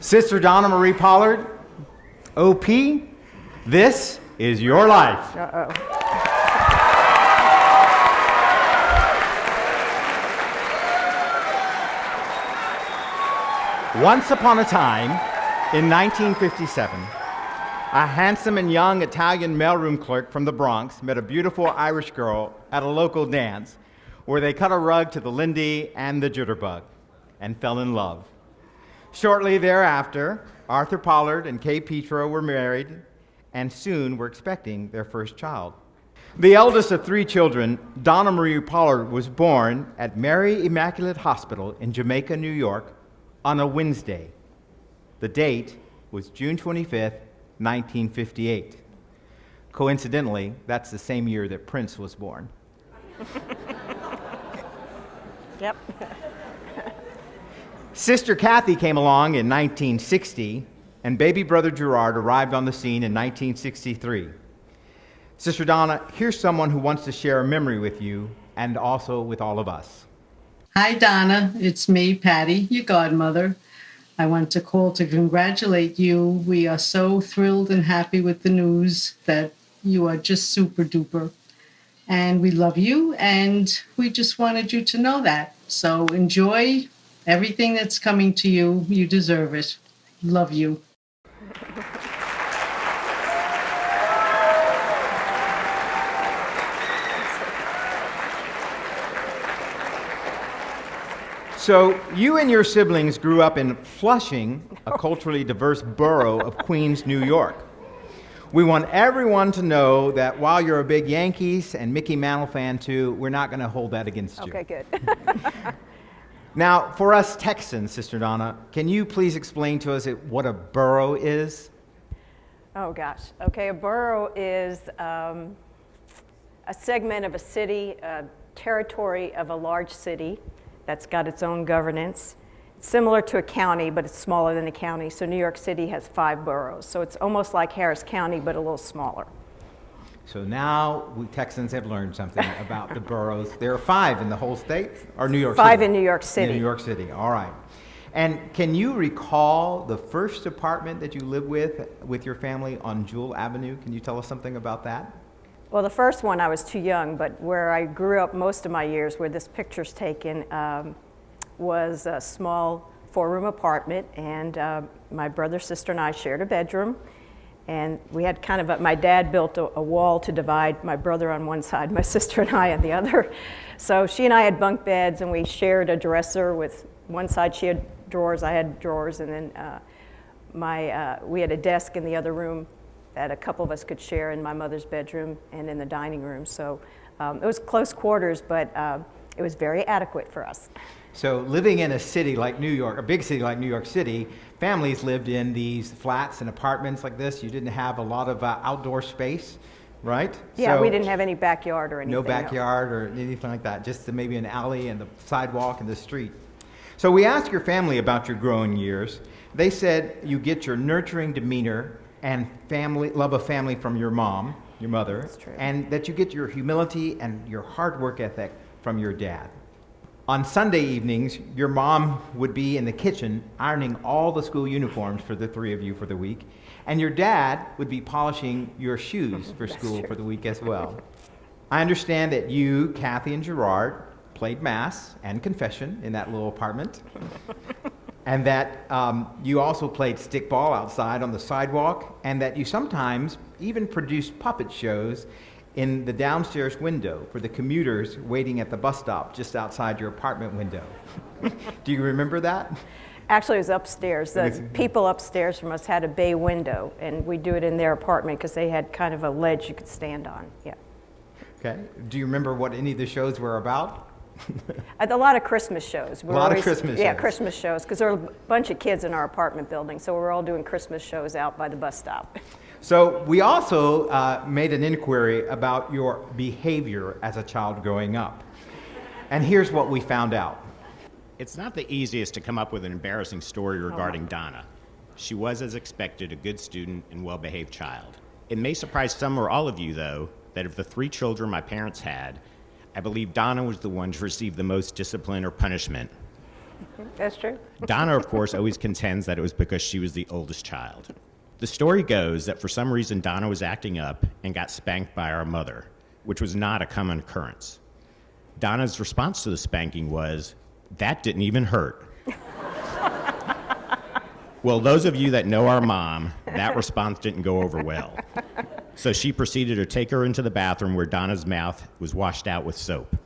Sister Donna Marie Pollard, OP, this is your life. Uh-oh. Once upon a time, in 1957, a handsome and young Italian mailroom clerk from the Bronx met a beautiful Irish girl at a local dance where they cut a rug to the Lindy and the Jitterbug and fell in love. Shortly thereafter, Arthur Pollard and Kay Petro were married and soon were expecting their first child. The eldest of three children, Donna Marie Pollard, was born at Mary Immaculate Hospital in Jamaica, New York, on a Wednesday. The date was June 25th, 1958. Coincidentally, that's the same year that Prince was born. Yep. Sister Kathy came along in 1960, and baby brother Gerard arrived on the scene in 1963. Sister Donna, here's someone who wants to share a memory with you and also with all of us. Hi, Donna. It's me, Patty, your godmother. I want to call to congratulate you. We are so thrilled and happy with the news that you are just super duper. And we love you, and we just wanted you to know that. So enjoy everything that's coming to you. You deserve it. Love you. So you and your siblings grew up in Flushing, a culturally diverse borough of Queens, New York. We want everyone to know that while you're a big Yankees and Mickey Mantle fan too, we're not going to hold that against you. Okay, good. Now, for us Texans, Sister Donna, can you please explain to us what a borough is? Oh, gosh. Okay, a borough is a segment of a city, a territory of a large city that's got its own governance. It's similar to a county, but it's smaller than a county. So New York City has 5 boroughs. So it's almost like Harris County, but a little smaller. So now we Texans have learned something about the boroughs. There are 5 in the whole state, or New York City? 5 in New York City. In New York City, all right. And can you recall the first apartment that you lived with your family on Jewel Avenue? Can you tell us something about that? Well, the first one I was too young, but where I grew up most of my years, where this picture's taken, was a small 4-room apartment, and my brother, sister, and I shared a bedroom. And we had kind of my dad built a wall to divide my brother on one side, my sister and I on the other. So she and I had bunk beds, and we shared a dresser with one side. She had drawers, I had drawers, and then we had a desk in the other room that a couple of us could share in my mother's bedroom and in the dining room. So it was close quarters, but it was very adequate for us. So living in a city like New York, a big city like New York City, families lived in these flats and apartments like this. You didn't have a lot of outdoor space, right? Yeah, so we didn't have any backyard or anything. No backyard or anything like that, just maybe an alley and the sidewalk and the street. So we asked your family about your growing years. They said you get your nurturing demeanor and love of family from your mom, your mother, and that you get your humility and your hard work ethic from your dad. On Sunday evenings, your mom would be in the kitchen ironing all the school uniforms for the 3 of you for the week, and your dad would be polishing your shoes for school for the week as well. I understand that you, Kathy, and Gerard played Mass and confession in that little apartment. And that you also played stickball outside on the sidewalk, and that you sometimes even produced puppet shows in the downstairs window for the commuters waiting at the bus stop just outside your apartment window. Do you remember that? Actually, it was upstairs. The people upstairs from us had a bay window, and we do it in their apartment because they had kind of a ledge you could stand on. Yeah. Okay. Do you remember what any of the shows were about? A lot of Christmas shows. A lot of Christmas shows. Yeah, Christmas shows, because there were a bunch of kids in our apartment building, so we're all doing Christmas shows out by the bus stop. So we also made an inquiry about your behavior as a child growing up. And here's what we found out. It's not the easiest to come up with an embarrassing story regarding Donna. She was, as expected, a good student and well-behaved child. It may surprise some or all of you, though, that of the 3 children my parents had, I believe Donna was the one to receive the most discipline or punishment. That's true. Donna, of course, always contends that it was because she was the oldest child. The story goes that for some reason Donna was acting up and got spanked by our mother, which was not a common occurrence. Donna's response to the spanking was, "That didn't even hurt." Well, those of you that know our mom, that response didn't go over well. So she proceeded to take her into the bathroom where Donna's mouth was washed out with soap.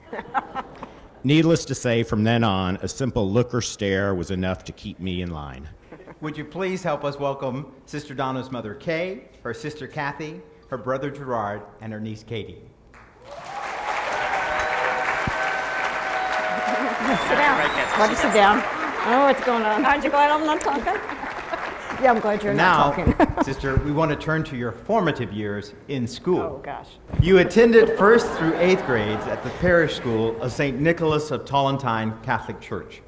Needless to say, from then on, a simple look or stare was enough to keep me in line. Would you please help us welcome Sister Donna's mother, Kay, her sister, Kathy, her brother, Gerard, and her niece, Katie. Sit down. Why don't you sit down? Oh, what's going on? Aren't you glad I'm not talking? Yeah, I'm glad you're Now, not talking. sister, we want to turn to your formative years in school. Oh, gosh. You attended 1st through 8th grades at the parish school of St. Nicholas of Tolentine Catholic Church.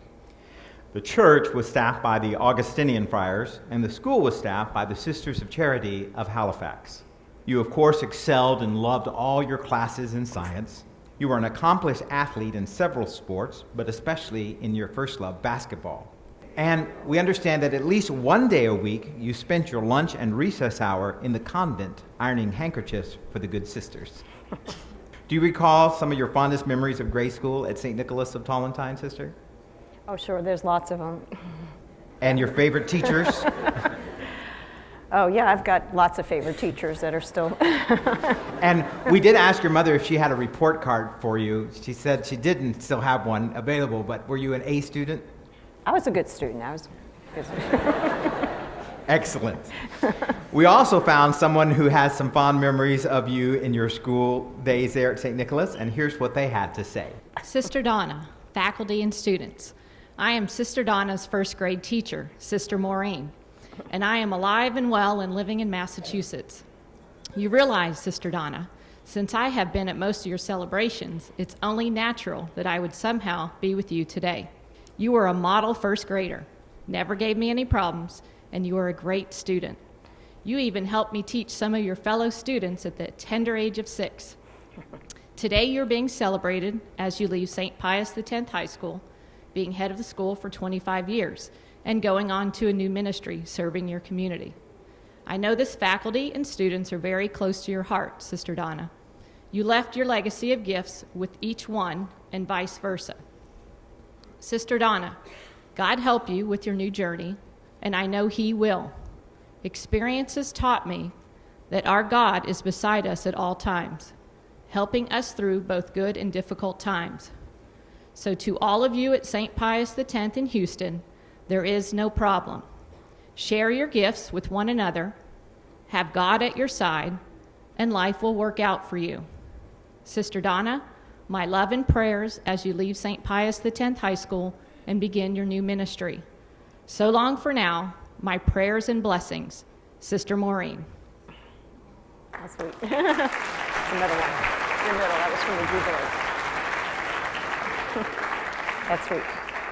The church was staffed by the Augustinian friars, and the school was staffed by the Sisters of Charity of Halifax. You, of course, excelled and loved all your classes in science. You were an accomplished athlete in several sports, but especially in your first love, basketball. And we understand that at least one day a week you spent your lunch and recess hour in the convent ironing handkerchiefs for the good sisters. Do you recall some of your fondest memories of grade school at St. Nicholas of Tolentine, sister? Oh, sure, there's lots of them. And your favorite teachers? Oh, yeah, I've got lots of favorite teachers that are still... And we did ask your mother if she had a report card for you. She said she didn't still have one available, but were you an A student? I was a good student. I was a good student. Excellent. We also found someone who has some fond memories of you in your school days there at St. Nicholas, and here's what they had to say. Sister Donna, faculty and students. I am Sister Donna's first grade teacher, Sister Maureen, and I am alive and well and living in Massachusetts. You realize, Sister Donna, since I have been at most of your celebrations, it's only natural that I would somehow be with you today. You were a model first grader, never gave me any problems, and you are a great student. You even helped me teach some of your fellow students at the tender age of 6. Today you're being celebrated as you leave St. Pius X High School, being head of the school for 25 years, and going on to a new ministry, serving your community. I know this faculty and students are very close to your heart, Sister Donna. You left your legacy of gifts with each one, and vice versa. Sister Donna, God help you with your new journey, and I know He will. Experience has taught me that our God is beside us at all times, helping us through both good and difficult times. So to all of you at St. Pius X in Houston, there is no problem. Share your gifts with one another, have God at your side, and life will work out for you. Sister Donna, my love and prayers as you leave St. Pius X High School and begin your new ministry. So long for now, my prayers and blessings, Sister Maureen. That's sweet. The middle one. The middle, that was from the Jubilee. That's sweet.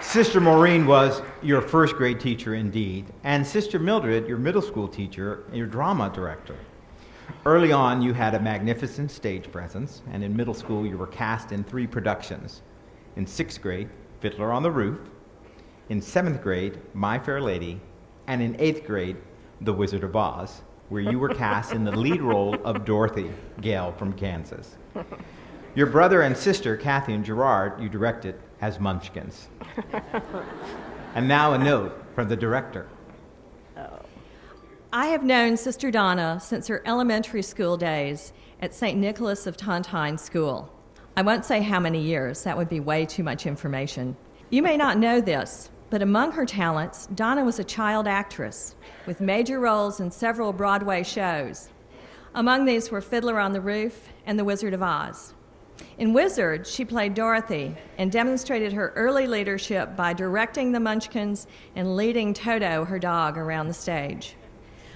Sister Maureen was your first grade teacher indeed, and Sister Mildred, your middle school teacher and your drama director. Early on, you had a magnificent stage presence, and in middle school, you were cast in 3 productions. In 6th grade, Fiddler on the Roof. In 7th grade, My Fair Lady. And in 8th grade, The Wizard of Oz, where you were cast in the lead role of Dorothy Gale from Kansas. Your brother and sister, Kathy and Gerard, you directed as Munchkins. And now a note from the director. I have known Sister Donna since her elementary school days at St. Nicholas of Tolentine School. I won't say how many years, that would be way too much information. You may not know this, but among her talents, Donna was a child actress with major roles in several Broadway shows. Among these were Fiddler on the Roof and The Wizard of Oz. In Wizard, she played Dorothy and demonstrated her early leadership by directing the Munchkins and leading Toto, her dog, around the stage.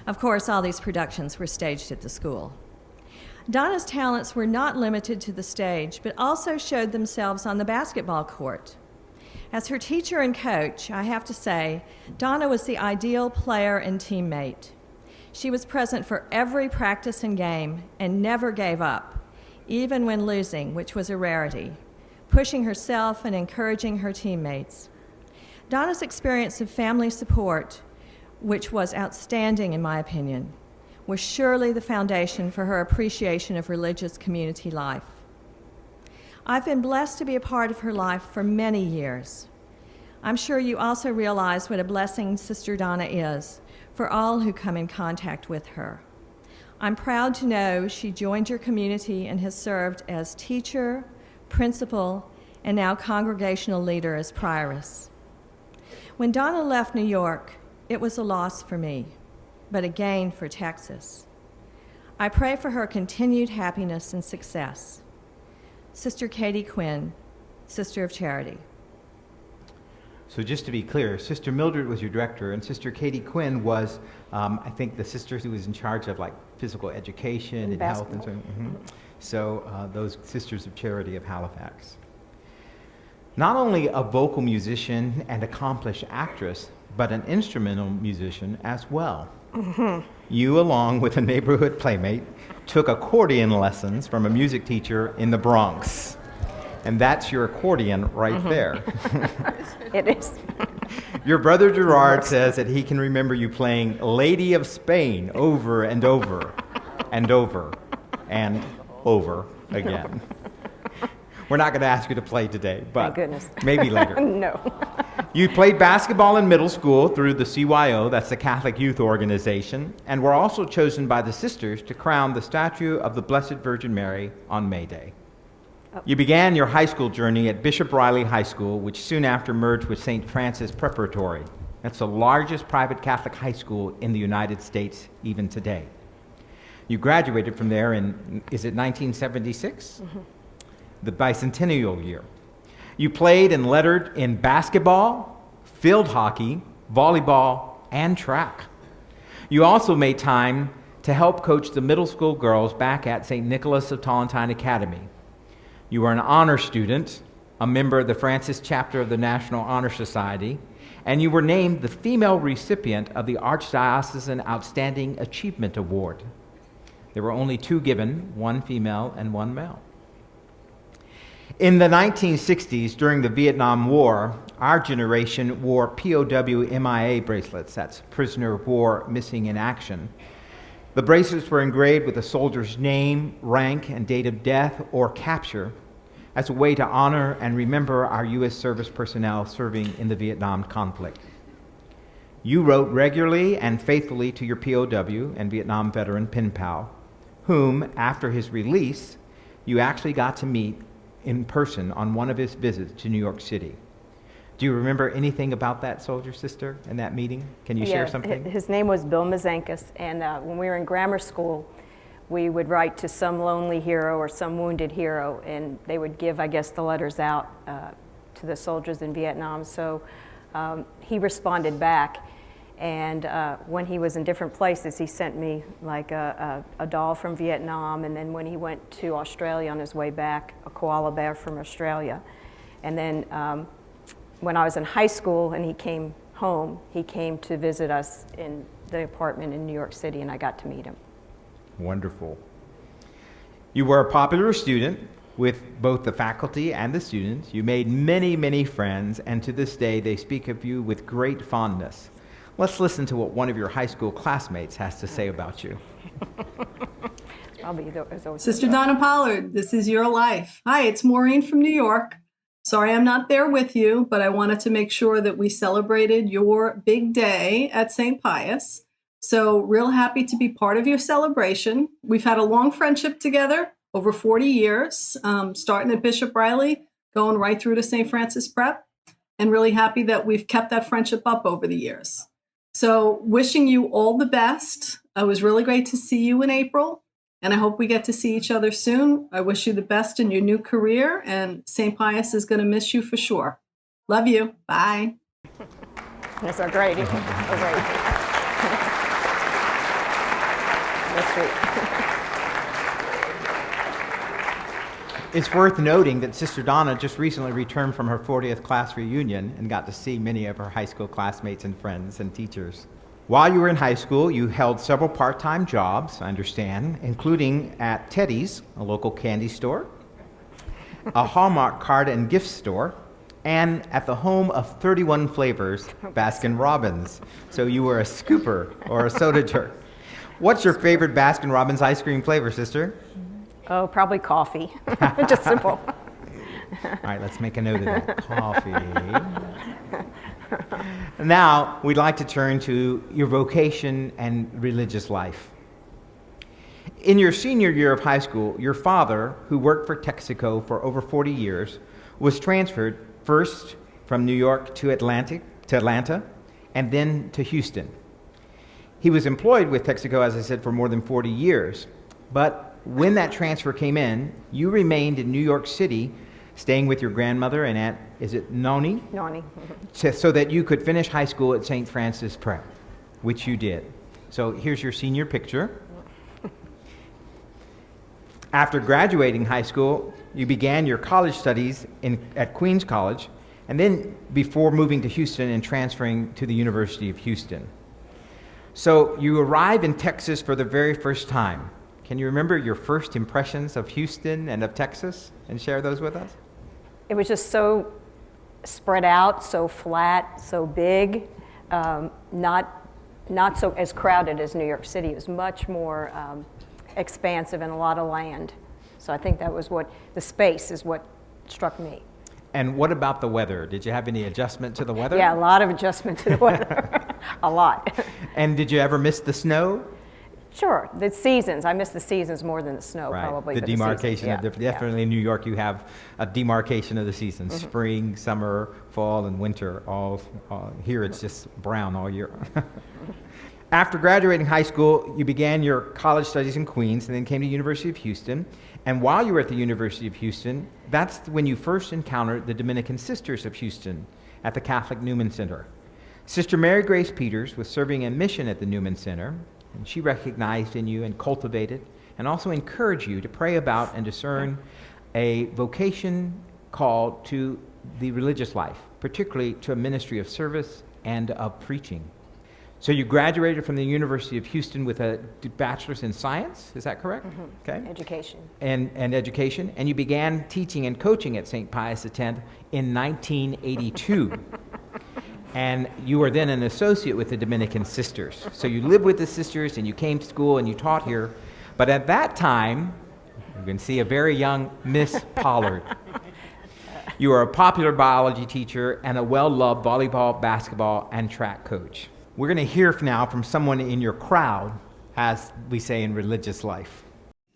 Of course, all these productions were staged at the school. Donna's talents were not limited to the stage, but also showed themselves on the basketball court. As her teacher and coach, I have to say, Donna was the ideal player and teammate. She was present for every practice and game and never gave up, even when losing, which was a rarity, pushing herself and encouraging her teammates. Donna's experience of family support, which was outstanding in my opinion, was surely the foundation for her appreciation of religious community life. I've been blessed to be a part of her life for many years. I'm sure you also realize what a blessing Sister Donna is for all who come in contact with her. I'm proud to know she joined your community and has served as teacher, principal, and now congregational leader as prioress. When Donna left New York, it was a loss for me, but a gain for Texas. I pray for her continued happiness and success. Sister Katie Quinn, Sister of Charity. So just to be clear, Sister Mildred was your director, and Sister Katie Quinn was, I think, the sister who was in charge of like physical education and health and so. So those Sisters of Charity of Halifax. Not only a vocal musician and accomplished actress, but an instrumental musician as well. You, along with a neighborhood playmate, took accordion lessons from a music teacher in the Bronx. And that's your accordion right there. It is. Your brother Gerard says that he can remember you playing Lady of Spain over and over and over and over again. We're not going to ask you to play today, but Thank goodness. maybe later. No. You played basketball in middle school through the CYO, that's the Catholic Youth Organization, and were also chosen by the sisters to crown the statue of the Blessed Virgin Mary on May Day. You began your high school journey at Bishop Riley High School, which soon after merged with St. Francis Preparatory. That's the largest private Catholic high school in the United States even today. You graduated from there in, is it 1976? The bicentennial year. You played and lettered in basketball, field hockey, volleyball, and track. You also made time to help coach the middle school girls back at St. Nicholas of Tolentine Academy. You were an honor student, a member of the Francis chapter of the National Honor Society, and you were named the female recipient of the Archdiocesan Outstanding Achievement Award. There were only two given, one female and one male. In the 1960s, during the Vietnam War, our generation wore POW MIA bracelets, that's Prisoner of War Missing in Action. The bracelets were engraved with a soldier's name, rank, and date of death or capture as a way to honor and remember our U.S. service personnel serving in the Vietnam conflict. You wrote regularly and faithfully to your POW and Vietnam veteran pen pal, whom, after his release, you actually got to meet in person on one of his visits to New York City. Do you remember anything about that soldier, sister, and that meeting? Can you share something? His name was Bill Mazenkas, and when we were in grammar school, we would write to some lonely hero or some wounded hero, and they would give, I guess, the letters out to the soldiers in Vietnam. So he responded back, and when he was in different places, he sent me like a doll from Vietnam, and then when he went to Australia on his way back, a koala bear from Australia. And then when I was in high school and he came home, he came to visit us in the apartment in New York City, and I got to meet him. Wonderful. You were a popular student with both the faculty and the students. You made many, many friends, and to this day they speak of you with great fondness. Let's listen to what one of your high school classmates has to say about you. I'll be those. Sister Donna Pollard, this is your life. Hi, it's Maureen from New York. Sorry I'm not there with you, but I wanted to make sure that we celebrated your big day at St. Pius. So real happy to be part of your celebration. We've had a long friendship together, over 40 years, starting at Bishop Riley, going right through to St. Francis Prep, and really happy that we've kept that friendship up over the years. So wishing you all the best. It was really great to see you in April, and I hope we get to see each other soon. I wish you the best in your new career, and St. Pius is going to miss you for sure. Love you. Bye. That's so great. So great. That's sweet. It's worth noting that Sister Donna just recently returned from her 40th class reunion and got to see many of her high school classmates and friends and teachers. While you were in high school, you held several part-time jobs, I understand, including at Teddy's, a local candy store, a Hallmark card and gift store, and at the home of 31 flavors, Baskin Robbins. So you were a scooper or a soda jerk. What's your favorite Baskin Robbins ice cream flavor, sister? Oh, probably coffee. Just simple. All right, let's make a note of that. Coffee. Now, we'd like to turn to your vocation and religious life. In your senior year of high school, your father, who worked for Texaco for over 40 years, was transferred first from New York to Atlanta, and then to Houston. He was employed with Texaco, as I said, for more than 40 years. But when that transfer came in, you remained in New York City, staying with your grandmother and Aunt, is it Noni? Noni. So that you could finish high school at St. Francis Prep, which you did. So here's your senior picture. After graduating high school, you began your college studies at Queens College, and then before moving to Houston and transferring to the University of Houston. So you arrive in Texas for the very first time. Can you remember your first impressions of Houston and of Texas and share those with us? It was just so spread out, so flat, so big, not so as crowded as New York City. It was much more expansive and a lot of land. So I think that was what, the space is what struck me. And what about the weather? Did you have any adjustment to the weather? Yeah, a lot of adjustment to the weather. A lot. And did you ever miss the snow? Sure, the seasons. I miss the seasons more than the snow, Right. probably. The but demarcation seasons, of definitely in New York you have a demarcation of the seasons, spring, summer, fall, and winter. All here it's just brown all year. After graduating high school, you began your college studies in Queens and then came to the University of Houston. And while you were at the University of Houston, that's when you first encountered the Dominican Sisters of Houston at the Catholic Newman Center. Sister Mary Grace Peters was serving a mission at the Newman Center, and she recognized in you and cultivated and also encouraged you to pray about and discern a vocation called to the religious life, particularly to a ministry of service and of preaching. So you graduated from the University of Houston with a bachelor's in science, is that correct? Mm-hmm. Okay. Education. And education, and you began teaching and coaching at St. Pius X in 1982. And you were then an associate with the Dominican Sisters. So you lived with the sisters and you came to school and you taught here. But at that time, you can see a very young Miss Pollard. You were a popular biology teacher and a well-loved volleyball, basketball, and track coach. We're going to hear now from someone in your crowd, as we say in religious life.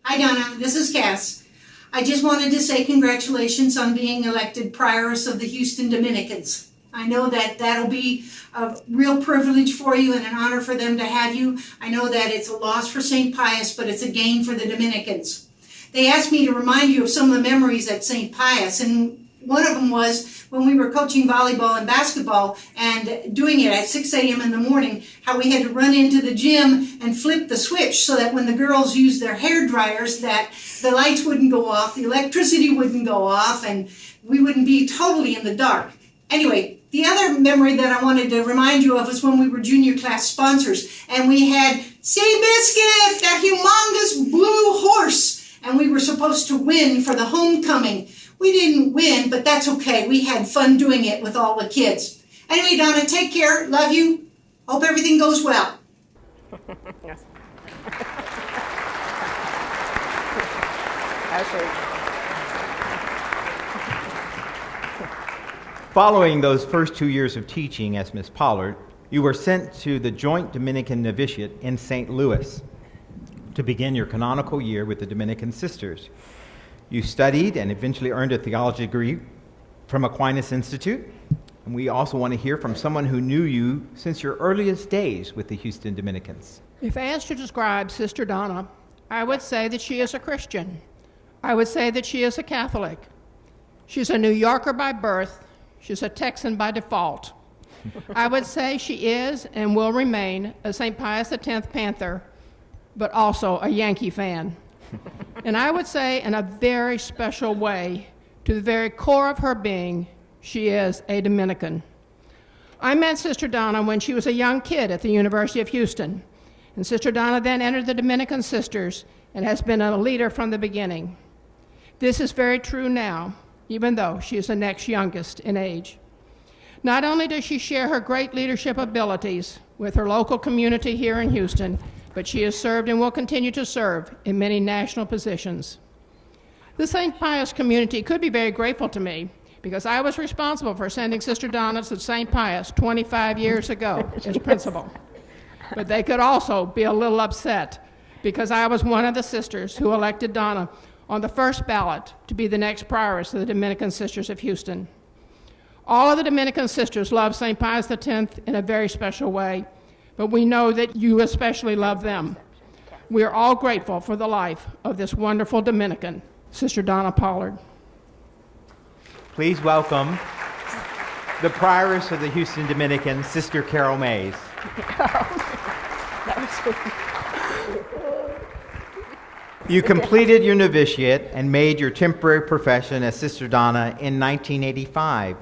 Hi, Donna. This is Cass. I just wanted to say congratulations on being elected prioress of the Houston Dominicans. I know that that'll be a real privilege for you and an honor for them to have you. I know that it's a loss for St. Pius, but it's a gain for the Dominicans. They asked me to remind you of some of the memories at St. Pius, and one of them was when we were coaching volleyball and basketball and doing it at 6 a.m. in the morning, how we had to run into the gym and flip the switch so that when the girls used their hair dryers, that the lights wouldn't go off, the electricity wouldn't go off, and we wouldn't be totally in the dark. Anyway, the other memory that I wanted to remind you of was when we were junior class sponsors and we had Seabiscuit, that humongous blue horse, and we were supposed to win for the homecoming. We didn't win, but that's okay. We had fun doing it with all the kids. Anyway, Donna, take care. Love you. Hope everything goes well. Yes. Actually, Following those first 2 years of teaching as Miss Pollard, you were sent to the Joint Dominican Novitiate in St. Louis to begin your canonical year with the Dominican Sisters. You studied and eventually earned a theology degree from Aquinas Institute. And we also want to hear from someone who knew you since your earliest days with the Houston Dominicans. If asked to describe Sister Donna, I would say that she is a Christian. I would say that she is a Catholic. She's a New Yorker by birth. She's a Texan by default. I would say she is and will remain a St. Pius X Panther, but also a Yankee fan. And I would say in a very special way, to the very core of her being, she is a Dominican. I met Sister Donna when she was a young kid at the University of Houston. And Sister Donna then entered the Dominican Sisters and has been a leader from the beginning. This is very true now. even though she is the next youngest in age. Not only does she share her great leadership abilities with her local community here in Houston, but she has served and will continue to serve in many national positions. The St. Pius community could be very grateful to me because I was responsible for sending Sister Donna to St. Pius 25 years ago as principal. But they could also be a little upset because I was one of the sisters who elected Donna on the first ballot to be the next prioress of the Dominican Sisters of Houston. All of the Dominican sisters love St. Pius X in a very special way, but we know that you especially love them. We are all grateful for the life of this wonderful Dominican, Sister Donna Pollard. Please welcome the prioress of the Houston Dominican, Sister Carol Mays. You completed your novitiate and made your temporary profession as Sister Donna in 1985.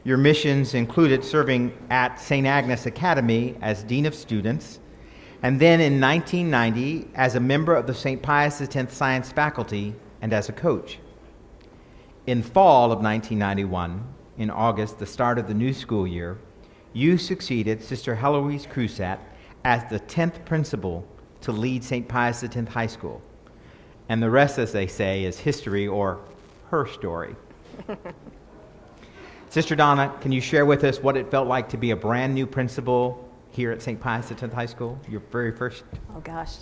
Your missions included serving at St. Agnes Academy as Dean of Students, and then in 1990 as a member of the St. Pius X Science Faculty and as a coach. In fall of 1991, in August, the start of the new school year, you succeeded Sister Heloise Crusat as the 10th principal to lead St. Pius X High School. And the rest, as they say, is history or her story. Sister Donna, can you share with us what it felt like to be a brand new principal here at St. Pius X High School, your very first? Oh gosh.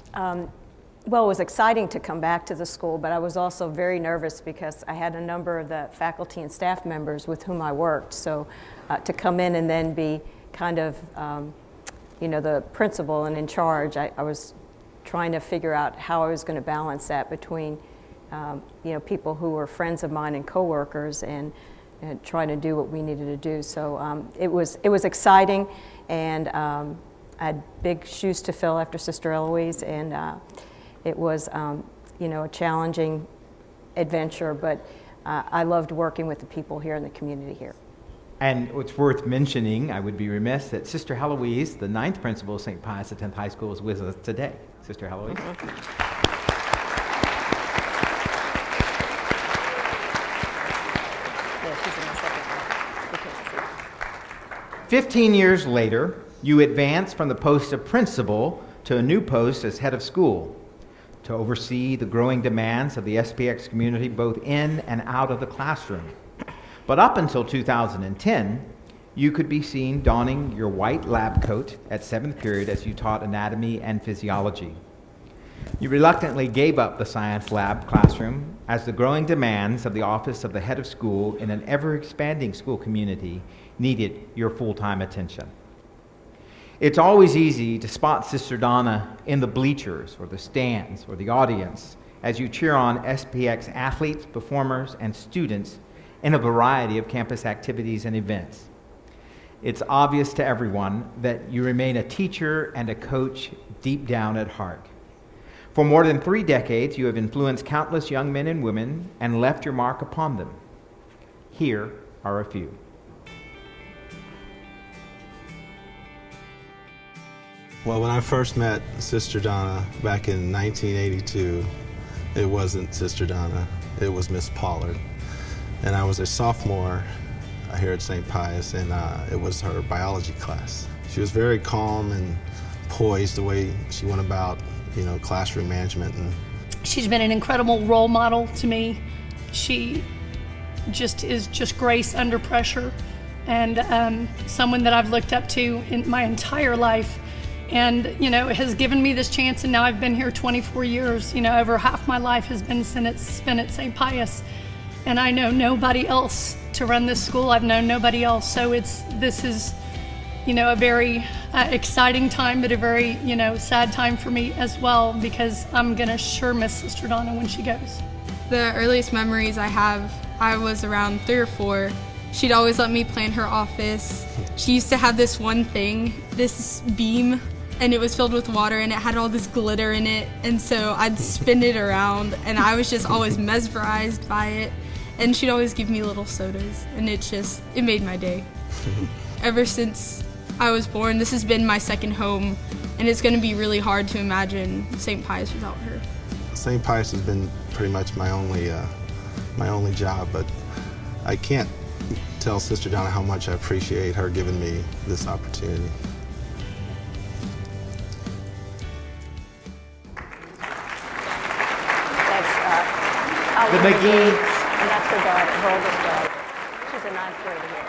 Well, it was exciting to come back to the school, but I was also very nervous because I had a number of the faculty and staff members with whom I worked. So to come in and then be kind of, the principal and in charge, I was trying to figure out how I was going to balance that between, people who were friends of mine and coworkers and trying to do what we needed to do. So it was exciting, and I had big shoes to fill after Sister Eloise, and it was, a challenging adventure, but I loved working with the people here in the community here. And it's worth mentioning, I would be remiss, that Sister Heloise, the 9th principal of St. Pius X High School, is with us today. Sister Heloise. Mm-hmm. 15 years later, you advance from the post of principal to a new post as head of school to oversee the growing demands of the SPX community both in and out of the classroom. But up until 2010, you could be seen donning your white lab coat at 7th period as you taught anatomy and physiology. You reluctantly gave up the science lab classroom as the growing demands of the office of the head of school in an ever-expanding school community needed your full-time attention. It's always easy to spot Sister Donna in the bleachers or the stands or the audience as you cheer on SPX athletes, performers, and students in a variety of campus activities and events. It's obvious to everyone that you remain a teacher and a coach deep down at heart. For more than 3 decades, you have influenced countless young men and women and left your mark upon them. Here are a few. Well, when I first met Sister Donna back in 1982, it wasn't Sister Donna, it was Miss Pollard. And I was a sophomore here at St. Pius, and it was her biology class. She was very calm and poised the way she went about, classroom management. And she's been an incredible role model to me. She is just grace under pressure, and someone that I've looked up to in my entire life. And, has given me this chance, and now I've been here 24 years. Over half my life has been spent at St. Pius. And I know nobody else to run this school. I've known nobody else. So this is, a very exciting time, but a very, sad time for me as well, because I'm going to sure miss Sister Donna when she goes. The earliest memories I have, I was around 3 or 4. She'd always let me play in her office. She used to have this one thing, this beam, and it was filled with water, and it had all this glitter in it. And so I'd spin it around, and I was just always mesmerized by it. And she'd always give me little sodas, and it made my day. Ever since I was born, this has been my second home, and it's going to be really hard to imagine St. Pius without her. St. Pius has been pretty much my only job, but I can't tell Sister Donna how much I appreciate her giving me this opportunity. That's The McGee. and that's her daughter, her oldest daughter. She's a ninth grader here.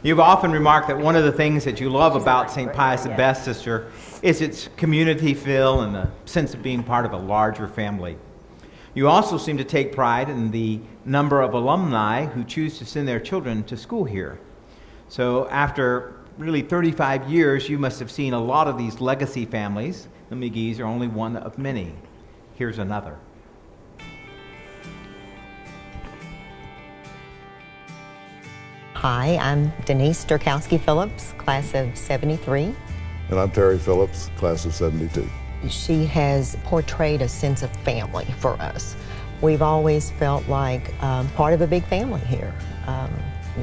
You've often remarked that one of the things that you love about St. Pius the Best, sister, is its community feel and the sense of being part of a larger family. You also seem to take pride in the number of alumni who choose to send their children to school here. So after really 35 years, you must have seen a lot of these legacy families. The McGees are only one of many. Here's another. Hi, I'm Denise Durkowski-Phillips, class of 73. And I'm Terry Phillips, class of 72. She has portrayed a sense of family for us. We've always felt like part of a big family here.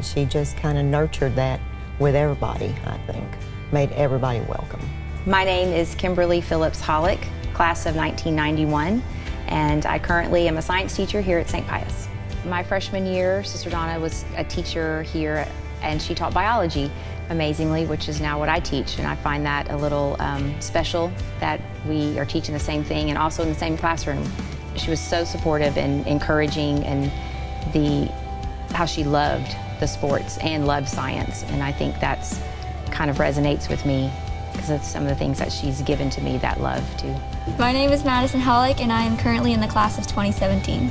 She just kind of nurtured that with everybody, I think. Made everybody welcome. My name is Kimberly Phillips Hollick, class of 1991, and I currently am a science teacher here at St. Pius. My freshman year, Sister Donna was a teacher here, and she taught biology amazingly, which is now what I teach, and I find that a little special that we are teaching the same thing and also in the same classroom. She was so supportive and encouraging, and how she loved the sports and loved science, and I think that's kind of resonates with me because it's some of the things that she's given to me, that love too. My name is Madison Hollick, and I am currently in the class of 2017.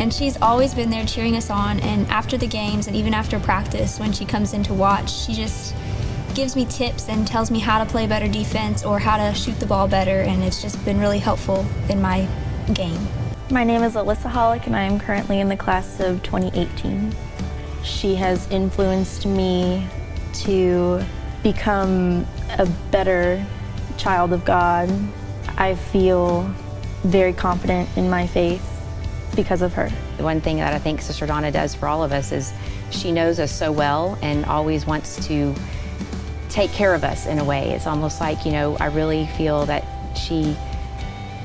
And she's always been there cheering us on, and after the games and even after practice when she comes in to watch, she just gives me tips and tells me how to play better defense or how to shoot the ball better, and it's just been really helpful in my game. My name is Alyssa Hollick, and I am currently in the class of 2018. She has influenced me to become a better child of God. I feel very confident in my faith because of her. The one thing that I think Sister Donna does for all of us is she knows us so well and always wants to take care of us in a way. It's almost like, I really feel that she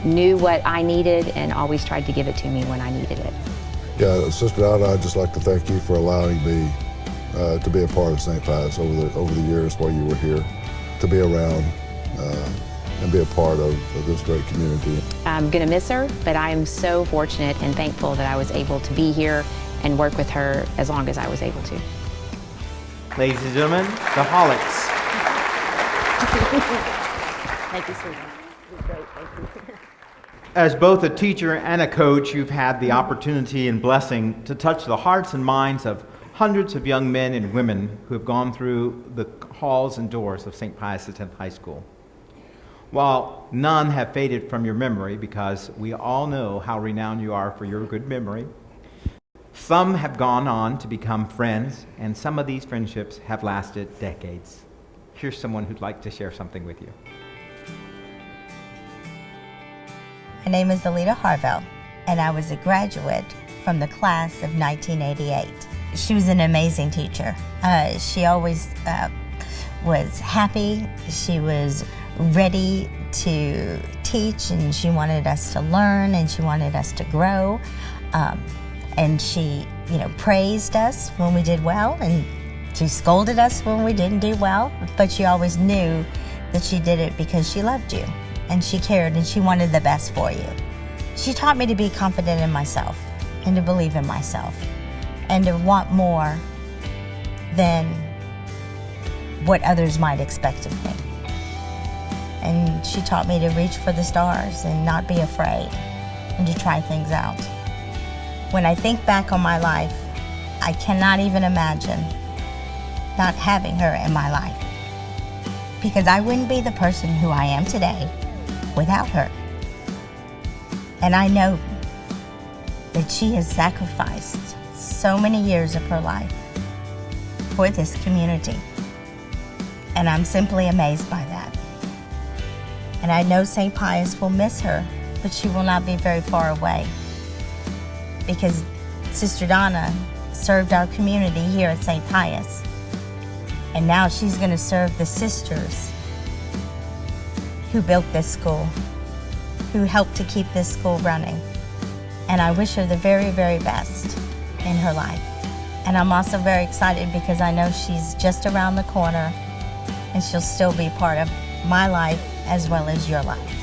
knew what I needed and always tried to give it to me when I needed it. Yeah, Sister Donna, I'd just like to thank you for allowing me to be a part of St. Pius over the years while you were here, to be around and be a part of this great community. I'm going to miss her, but I am so fortunate and thankful that I was able to be here and work with her as long as I was able to. Ladies and gentlemen, the Hollicks. Thank you, Susan. It was great. Thank you. As both a teacher and a coach, you've had the opportunity and blessing to touch the hearts and minds of hundreds of young men and women who have gone through the halls and doors of St. Pius X High School. While none have faded from your memory, because we all know how renowned you are for your good memory, some have gone on to become friends, and some of these friendships have lasted decades. Here's someone who'd like to share something with you. My name is Alita Harvell, and I was a graduate from the class of 1988. She was an amazing teacher. She always was happy. She was ready to teach, and she wanted us to learn, and she wanted us to grow. And she, praised us when we did well, and she scolded us when we didn't do well, but she always knew that she did it because she loved you, and she cared, and she wanted the best for you. She taught me to be confident in myself, and to believe in myself, and to want more than what others might expect of me. And she taught me to reach for the stars and not be afraid, and to try things out. When I think back on my life, I cannot even imagine not having her in my life, because I wouldn't be the person who I am today without her. And I know that she has sacrificed so many years of her life for this community, and I'm simply amazed by that. And I know St. Pius will miss her, but she will not be very far away, because Sister Donna served our community here at St. Pius, and now she's going to serve the sisters who built this school, who helped to keep this school running. And I wish her the very, very best in her life. And I'm also very excited because I know she's just around the corner and she'll still be part of my life as well as your life.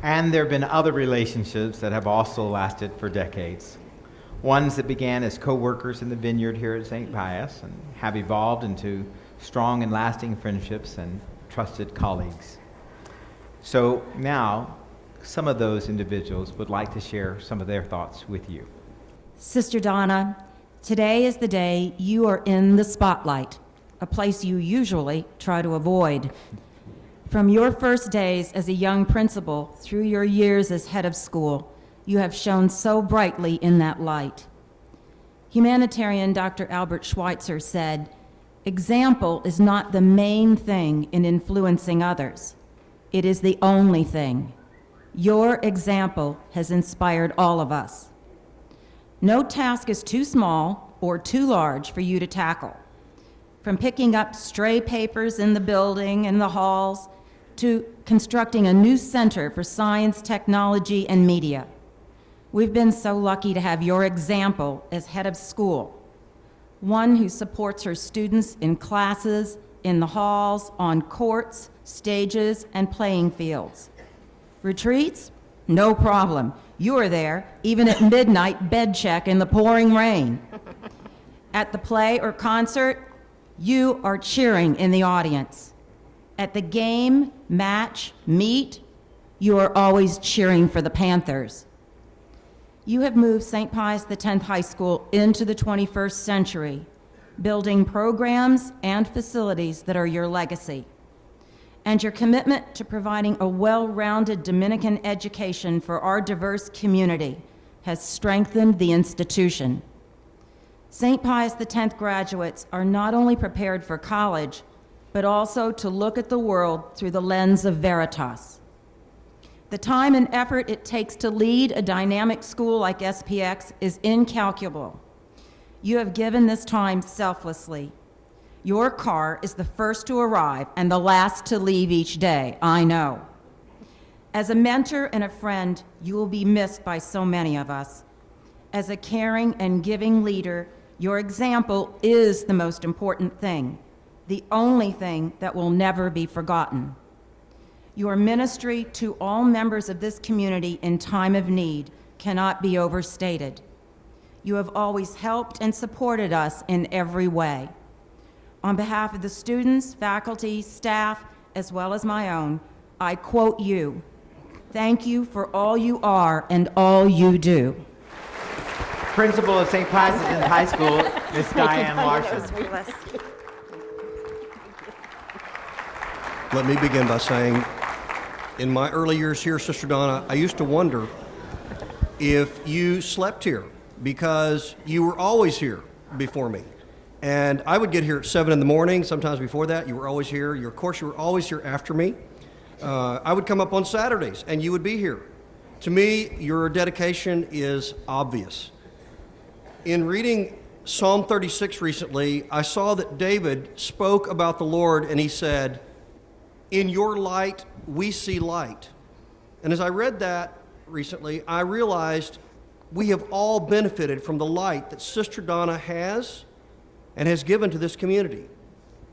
And there have been other relationships that have also lasted for decades. Ones that began as co-workers in the vineyard here at St. Pius and have evolved into strong and lasting friendships and trusted colleagues. So now, some of those individuals would like to share some of their thoughts with you. Sister Donna, today is the day you are in the spotlight, a place you usually try to avoid. From your first days as a young principal through your years as head of school, you have shone so brightly in that light. Humanitarian Dr. Albert Schweitzer said, "Example is not the main thing in influencing others. It is the only thing. Your example has inspired all of us. No task is too small or too large for you to tackle. From picking up stray papers in the building and the halls to constructing a new center for science, technology, and media. We've been so lucky to have your example as head of school, one who supports her students in classes, in the halls, on courts, stages, and playing fields. Retreats? No problem. You are there, even at midnight bed check in the pouring rain. At the play or concert, you are cheering in the audience. At the game, match, meet, you are always cheering for the Panthers. You have moved St. Pius X High School into the 21st century, building programs and facilities that are your legacy. And your commitment to providing a well-rounded Dominican education for our diverse community has strengthened the institution. St. Pius X graduates are not only prepared for college, but also to look at the world through the lens of Veritas. The time and effort it takes to lead a dynamic school like SPX is incalculable. You have given this time selflessly. Your car is the first to arrive and the last to leave each day, I know. As a mentor and a friend, you will be missed by so many of us. As a caring and giving leader, your example is the most important thing, the only thing that will never be forgotten. Your ministry to all members of this community in time of need cannot be overstated. You have always helped and supported us in every way. On behalf of the students, faculty, staff, as well as my own, I quote you, "Thank you for all you are and all you do." Principal of St. Pius X High School, Ms. Diane Larson. Let me begin by saying, in my early years here, Sister Donna, I used to wonder if you slept here because you were always here before me. And I would get here at 7 in the morning, sometimes before that. You were always here. Of course, you were always here after me. I would come up on Saturdays, and you would be here. To me, your dedication is obvious. In reading Psalm 36 recently, I saw that David spoke about the Lord, and he said, "In your light, we see light." And as I read that recently, I realized we have all benefited from the light that Sister Donna has and has given to this community.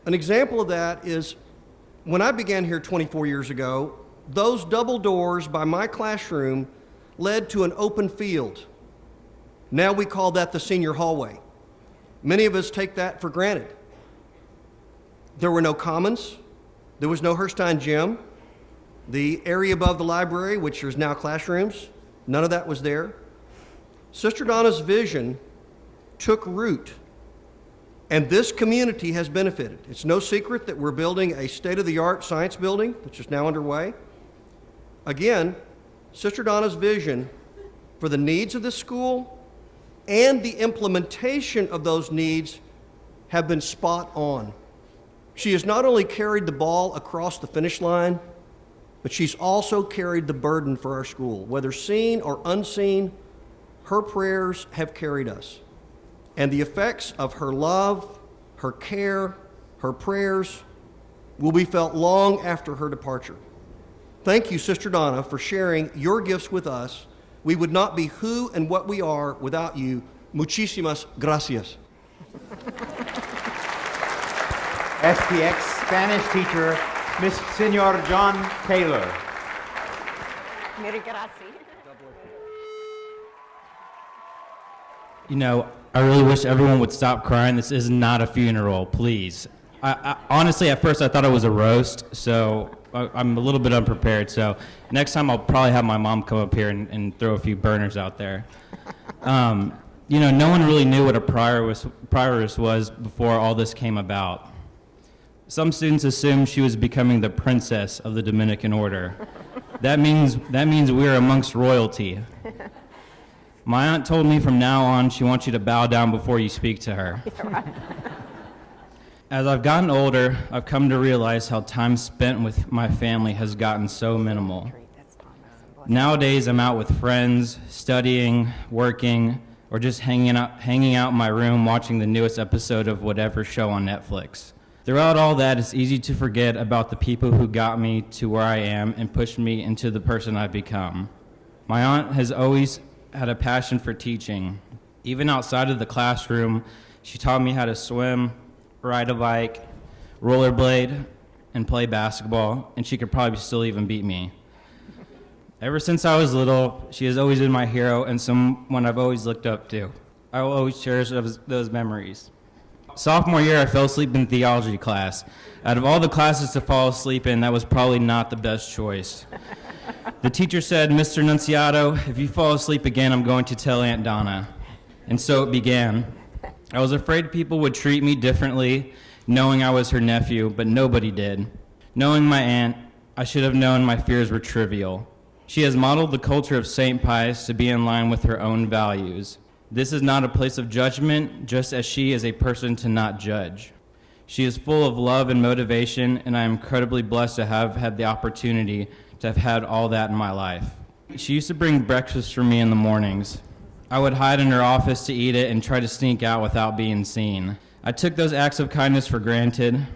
An example of that is when I began here 24 years ago, those double doors by my classroom led to an open field. Now we call that the senior hallway. Many of us take that for granted. There were no commons. There was no Herstein gym. The area above the library, which is now classrooms, none of that was there. Sister Donna's vision took root, and this community has benefited. It's no secret that we're building a state-of-the-art science building, which is now underway. Again, Sister Donna's vision for the needs of this school and the implementation of those needs have been spot on. She has not only carried the ball across the finish line, but she's also carried the burden for our school. Whether seen or unseen, Her prayers have carried us, and the effects of her love, her care, her prayers will be felt long after her departure. Thank you, Sister Donna, for sharing your gifts with us. We would not be who and what we are without you. Muchísimas gracias. SPX Spanish teacher, Miss Senor John Taylor. You know, I really wish everyone would stop crying. This is not a funeral, please. I honestly, at first I thought it was a roast, so I'm a little bit unprepared. So next time I'll probably have my mom come up here and throw a few burners out there. You know, no one really knew what a prioress was before all this came about. Some students assumed she was becoming the princess of the Dominican order. That means we're amongst royalty. My aunt told me from now on she wants you to bow down before you speak to her. As I've gotten older, I've come to realize how time spent with my family has gotten so minimal. Nowadays, I'm out with friends, studying, working, or just hanging out in my room watching the newest episode of whatever show on Netflix. Throughout all that, it's easy to forget about the people who got me to where I am and pushed me into the person I've become. My aunt has always had a passion for teaching. Even outside of the classroom, she taught me how to swim, ride a bike, rollerblade, and play basketball, and she could probably still even beat me. Ever since I was little, she has always been my hero and someone I've always looked up to. I will always cherish those memories. Sophomore year, I fell asleep in theology class. Out of all the classes to fall asleep in, that was probably not the best choice. The teacher said, "Mr. Nunciato, if you fall asleep again, I'm going to tell Aunt Donna." And so it began. I was afraid people would treat me differently, knowing I was her nephew, but nobody did. Knowing my aunt, I should have known my fears were trivial. She has modeled the culture of St. Pius to be in line with her own values. This is not a place of judgment, just as she is a person to not judge. She is full of love and motivation, and I am incredibly blessed to have had the opportunity to have had all that in my life. She used to bring breakfast for me in the mornings. I would hide in her office to eat it and try to sneak out without being seen. I took those acts of kindness for granted.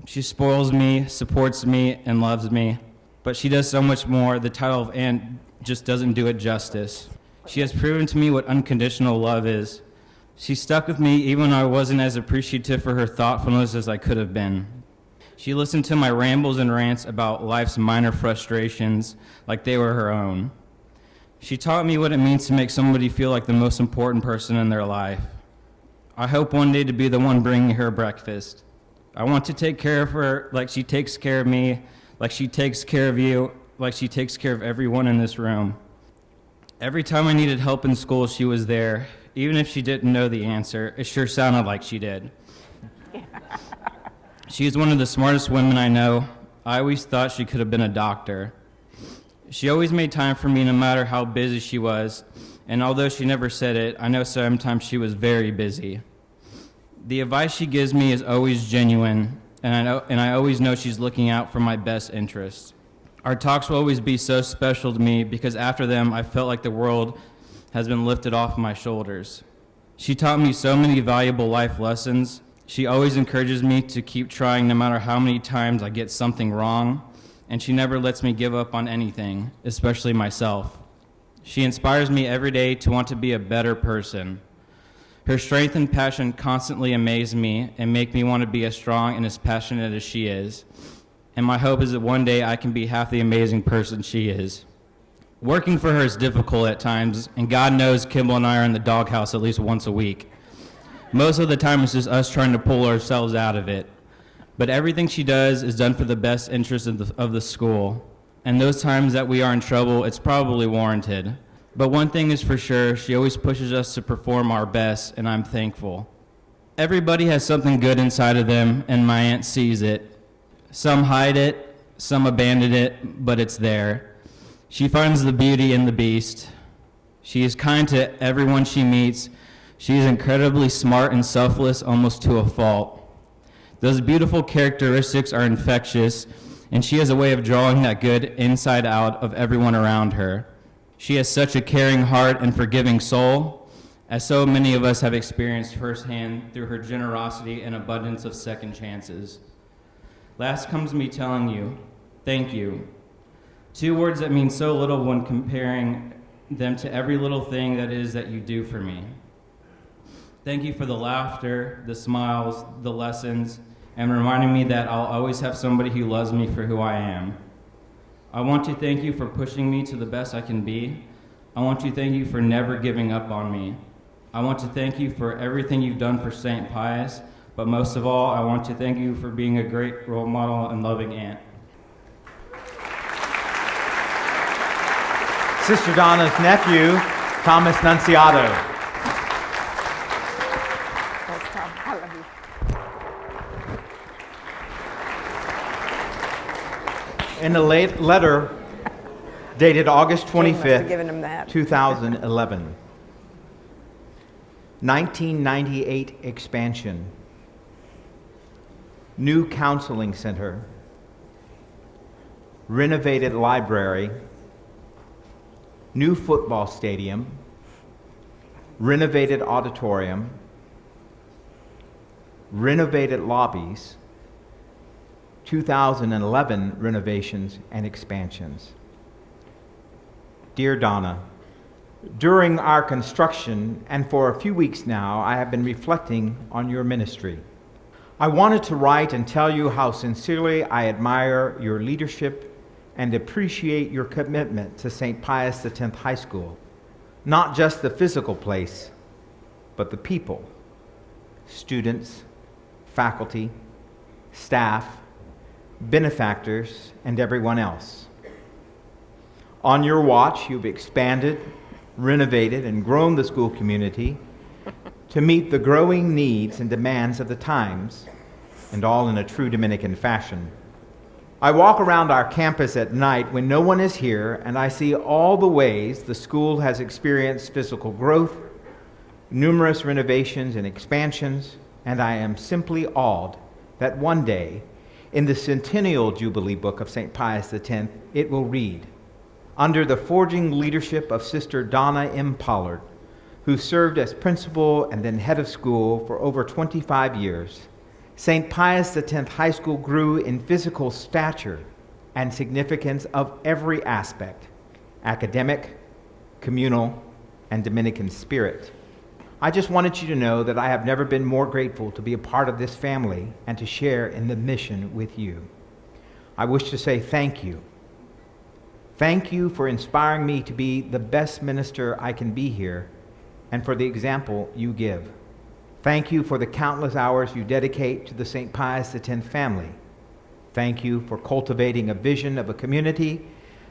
She spoils me, supports me, and loves me, but she does so much more. The title of aunt just doesn't do it justice. She has proven to me what unconditional love is. She stuck with me even when I wasn't as appreciative for her thoughtfulness as I could have been. She listened to my rambles and rants about life's minor frustrations like they were her own. She taught me what it means to make somebody feel like the most important person in their life. I hope one day to be the one bringing her breakfast. I want to take care of her like she takes care of me, like she takes care of you, like she takes care of everyone in this room. Every time I needed help in school, she was there. Even if she didn't know the answer, it sure sounded like she did. She is one of the smartest women I know. I always thought she could have been a doctor. She always made time for me no matter how busy she was, and although she never said it, I know sometimes she was very busy. The advice she gives me is always genuine, and I always know she's looking out for my best interests. Our talks will always be so special to me because after them, I felt like the world has been lifted off my shoulders. She taught me so many valuable life lessons. She always encourages me to keep trying no matter how many times I get something wrong, and she never lets me give up on anything, especially myself. She inspires me every day to want to be a better person. Her strength and passion constantly amaze me and make me want to be as strong and as passionate as she is. And my hope is that one day I can be half the amazing person she is. Working for her is difficult at times, and God knows Kimball and I are in the doghouse at least once a week. Most of the time it's just us trying to pull ourselves out of it. But everything she does is done for the best interest of the school. And those times that we are in trouble, it's probably warranted. But one thing is for sure, she always pushes us to perform our best, and I'm thankful. Everybody has something good inside of them, and my aunt sees it. Some hide it, some abandon it, but it's there. She finds the beauty in the beast. She is kind to everyone she meets. She is incredibly smart and selfless, almost to a fault. Those beautiful characteristics are infectious, and she has a way of drawing that good inside out of everyone around her. She has such a caring heart and forgiving soul, as so many of us have experienced firsthand through her generosity and abundance of second chances. Last comes me telling you, thank you. 2 words that mean so little when comparing them to every little thing that is that you do for me. Thank you for the laughter, the smiles, the lessons, and reminding me that I'll always have somebody who loves me for who I am. I want to thank you for pushing me to the best I can be. I want to thank you for never giving up on me. I want to thank you for everything you've done for St. Pius, but most of all, I want to thank you for being a great role model and loving aunt. Sister Donna's nephew, Thomas Nunciato. Thanks, Tom. I love you. In a late letter dated August Jane must have 25th, given him that. 2011. 1998 expansion. New counseling center. Renovated library. New football stadium. Renovated auditorium. Renovated lobbies. 2011 renovations and expansions. Dear Donna, during our construction and for a few weeks now, I have been reflecting on your ministry. I wanted to write and tell you how sincerely I admire your leadership and appreciate your commitment to St. Pius X High School, not just the physical place, but the people, students, faculty, staff, benefactors, and everyone else. On your watch, you've expanded, renovated, and grown the school community to meet the growing needs and demands of the times, and all in a true Dominican fashion. I walk around our campus at night when no one is here, and I see all the ways the school has experienced physical growth, numerous renovations and expansions, and I am simply awed that one day, in the Centennial Jubilee Book of St. Pius X, it will read, under the forging leadership of Sister Donna M. Pollard, who served as principal and then head of school for over 25 years, St. Pius X High School grew in physical stature and significance of every aspect, academic, communal, and Dominican spirit. I just wanted you to know that I have never been more grateful to be a part of this family and to share in the mission with you. I wish to say thank you. Thank you for inspiring me to be the best minister I can be here and for the example you give. Thank you for the countless hours you dedicate to the St. Pius X family. Thank you for cultivating a vision of a community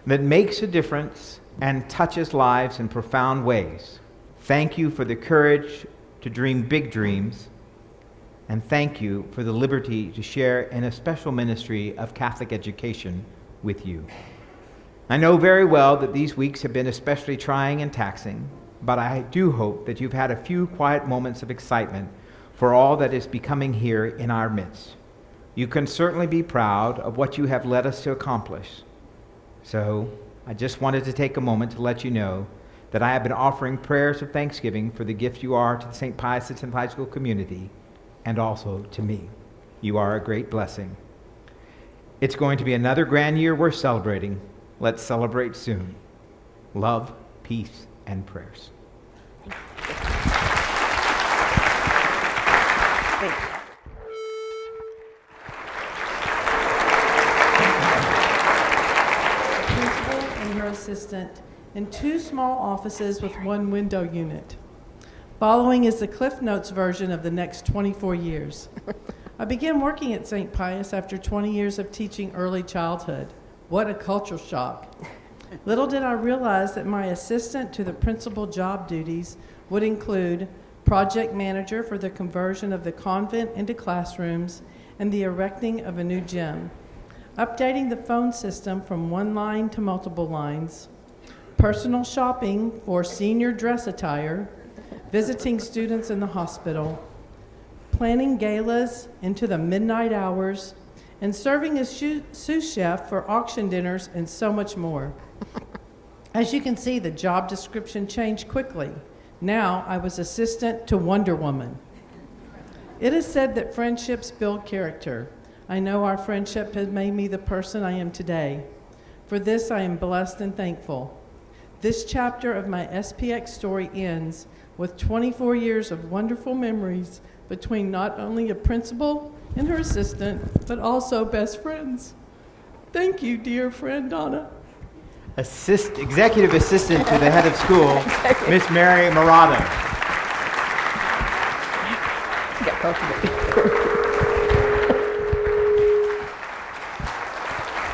that makes a difference and touches lives in profound ways. Thank you for the courage to dream big dreams. And thank you for the liberty to share in a special ministry of Catholic education with you. I know very well that these weeks have been especially trying and taxing, but I do hope that you've had a few quiet moments of excitement for all that is becoming here in our midst. You can certainly be proud of what you have led us to accomplish. So I just wanted to take a moment to let you know that I have been offering prayers of thanksgiving for the gift you are to the St. Pius X High School community and also to me. You are a great blessing. It's going to be another grand year worth celebrating. Let's celebrate soon. Love, peace, and prayers. Principal and her assistant in 2 small offices with 1 window unit. Following is the Cliff Notes version of the next 24 years. I began working at St. Pius after 20 years of teaching early childhood. What a culture shock. Little did I realize that my assistant to the principal job duties would include project manager for the conversion of the convent into classrooms and the erecting of a new gym, updating the phone system from 1 line to multiple lines, personal shopping for senior dress attire, visiting students in the hospital, planning galas into the midnight hours, and serving as sous chef for auction dinners and so much more. As you can see, the job description changed quickly. Now I was assistant to Wonder Woman. It is said that friendships build character. I know our friendship has made me the person I am today. For this, I am blessed and thankful. This chapter of my SPX story ends with 24 years of wonderful memories between not only a principal and her assistant, but also best friends. Thank you, dear friend Donna. Executive assistant to the head of school, Miss Mary Morado.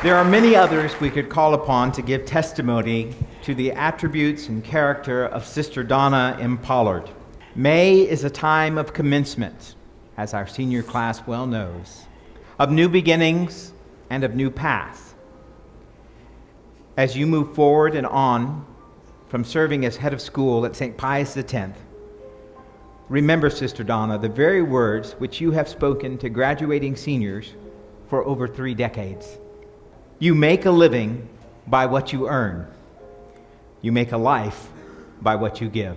There are many others we could call upon to give testimony to the attributes and character of Sister Donna M. Pollard. May is a time of commencement, as our senior class well knows, of new beginnings and of new paths. As you move forward and on from serving as head of school at St. Pius X, remember, Sister Donna, the very words which you have spoken to graduating seniors for over 3 decades. You make a living by what you earn. You make a life by what you give.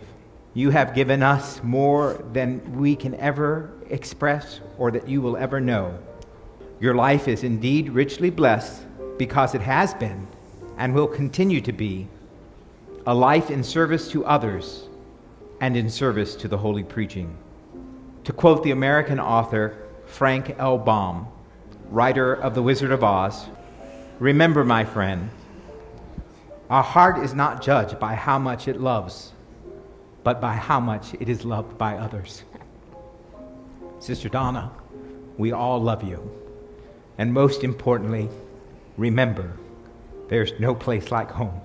You have given us more than we can ever express or that you will ever know. Your life is indeed richly blessed because it has been and will continue to be a life in service to others and in service to the holy preaching. To quote the American author Frank L. Baum, writer of The Wizard of Oz, remember, my friend, our heart is not judged by how much it loves, but by how much it is loved by others. Sister Donna, we all love you. And most importantly, remember, there's no place like home.